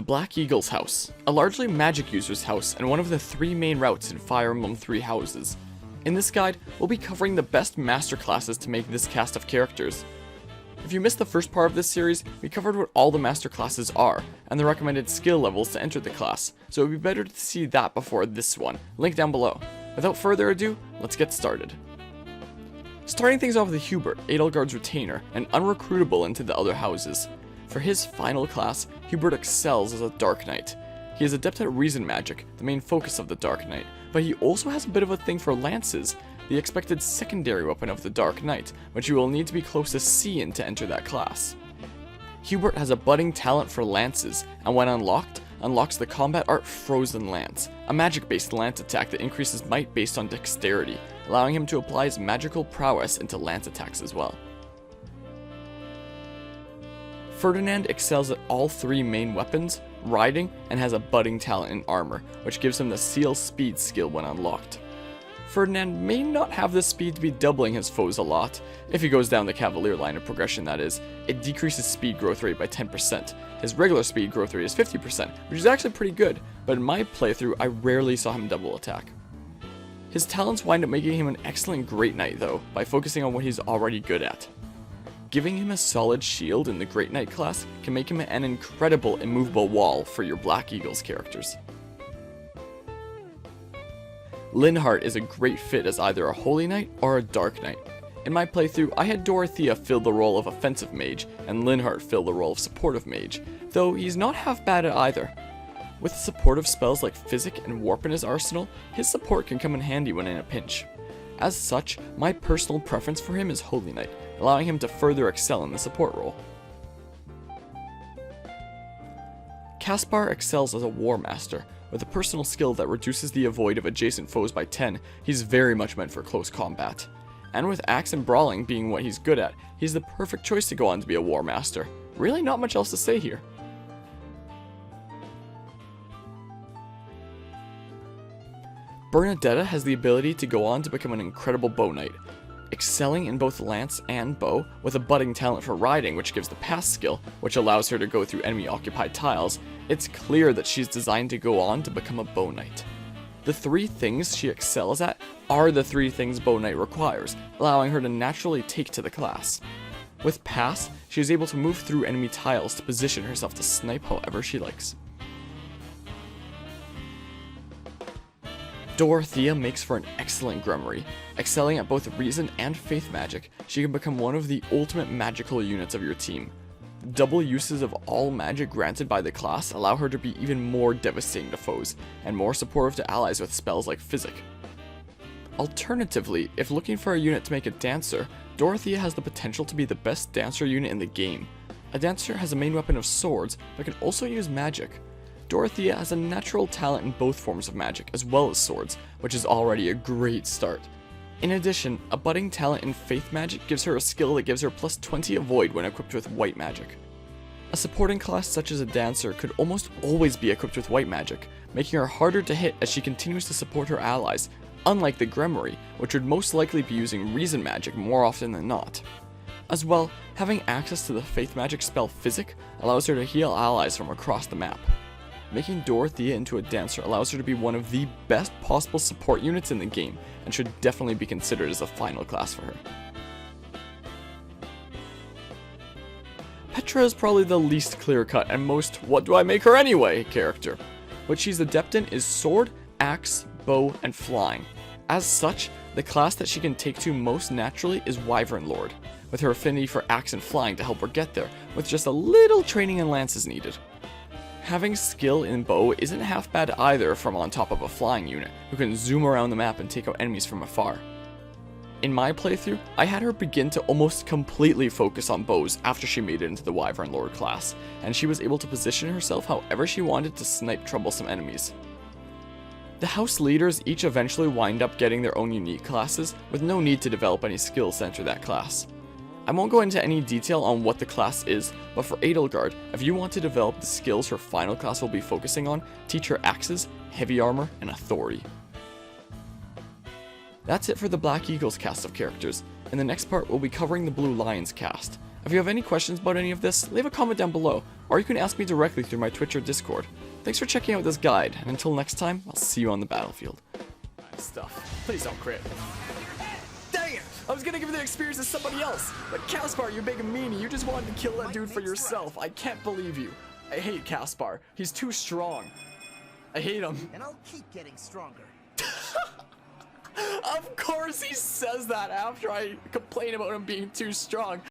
the Black Eagle's house, a largely magic user's house and one of the 3 main routes in Fire Emblem 3 houses. In this guide, we'll be covering the best master classes to make this cast of characters. If you missed the first part of this series, we covered what all the master classes are, and the recommended skill levels to enter the class, so it would be better to see that before this one, link down below. Without further ado, let's get started. Starting things off with Hubert, Edelgard's retainer, and unrecruitable into the other houses. For his final class, Hubert excels as a Dark Knight. He is adept at reason magic, the main focus of the Dark Knight, but he also has a bit of a thing for lances, the expected secondary weapon of the Dark Knight, which you will need to be close to C in to enter that class. Hubert has a budding talent for lances, and when unlocked, unlocks the combat art Frozen Lance, a magic-based lance attack that increases might based on dexterity, allowing him to apply his magical prowess into lance attacks as well. Ferdinand excels at all 3 main weapons, riding, and has a budding talent in armor, which gives him the Seal Speed skill when unlocked. Ferdinand may not have the speed to be doubling his foes a lot, if he goes down the Cavalier line of progression that is. It decreases speed growth rate by 10%. His regular speed growth rate is 50%, which is actually pretty good, but in my playthrough I rarely saw him double attack. His talents wind up making him an excellent Great Knight though, by focusing on what he's already good at. Giving him a solid shield in the Great Knight class can make him an incredible immovable wall for your Black Eagles characters. Linhart is a great fit as either a Holy Knight or a Dark Knight. In my playthrough, I had Dorothea fill the role of offensive mage, and Linhart fill the role of supportive mage, though he's not half bad at either. With supportive spells like Physic and Warp in his arsenal, his support can come in handy when in a pinch. As such, my personal preference for him is Holy Knight, allowing him to further excel in the support role. Kaspar excels as a War Master. With a personal skill that reduces the avoid of adjacent foes by 10, he's very much meant for close combat. And with Axe and Brawling being what he's good at, he's the perfect choice to go on to be a War Master. Really not much else to say here. Bernadette has the ability to go on to become an incredible Bow Knight, excelling in both lance and bow, with a budding talent for riding which gives the pass skill, which allows her to go through enemy occupied tiles. It's clear that she's designed to go on to become a Bow Knight. The 3 things she excels at are the 3 things Bow Knight requires, allowing her to naturally take to the class. With pass, she is able to move through enemy tiles to position herself to snipe however she likes. Dorothea makes for an excellent Grummarie. Excelling at both reason and faith magic, she can become one of the ultimate magical units of your team. Double uses of all magic granted by the class allow her to be even more devastating to foes, and more supportive to allies with spells like Physic. Alternatively, if looking for a unit to make a Dancer, Dorothea has the potential to be the best Dancer unit in the game. A Dancer has a main weapon of swords, but can also use magic. Dorothea has a natural talent in both forms of magic, as well as swords, which is already a great start. In addition, a budding talent in faith magic gives her a skill that gives her plus 20 avoid when equipped with white magic. A supporting class such as a Dancer could almost always be equipped with white magic, making her harder to hit as she continues to support her allies, unlike the Grummarie, which would most likely be using reason magic more often than not. As well, having access to the faith magic spell Physic allows her to heal allies from across the map. Making Dorothea into a Dancer allows her to be one of the best possible support units in the game, and should definitely be considered as a final class for her. Petra is probably the least clear-cut and most "what do I make her anyway" character. What she's adept in is sword, axe, bow, and flying. As such, the class that she can take to most naturally is Wyvern Lord, with her affinity for axe and flying to help her get there, with just a little training in lances needed. Having skill in bow isn't half bad either from on top of a flying unit, who can zoom around the map and take out enemies from afar. In my playthrough, I had her begin to almost completely focus on bows after she made it into the Wyvern Lord class, and she was able to position herself however she wanted to snipe troublesome enemies. The house leaders each eventually wind up getting their own unique classes, with no need to develop any skills to enter that class. I won't go into any detail on what the class is, but for Edelgard, if you want to develop the skills her final class will be focusing on, teach her axes, heavy armor, and authority. That's it for the Black Eagles cast of characters. In the next part, we'll be covering the Blue Lions cast. If you have any questions about any of this, leave a comment down below, or you can ask me directly through my Twitch or Discord. Thanks for checking out this guide, and until next time, I'll see you on the battlefield. Nice stuff. Please don't crit. Dang it! I was gonna give the experience to somebody else, but Kaspar, you big meanie, you just wanted to kill that dude for yourself. I can't believe you. I hate Kaspar. He's too strong. I hate him. And I'll keep getting stronger. Of course he says that after I complain about him being too strong.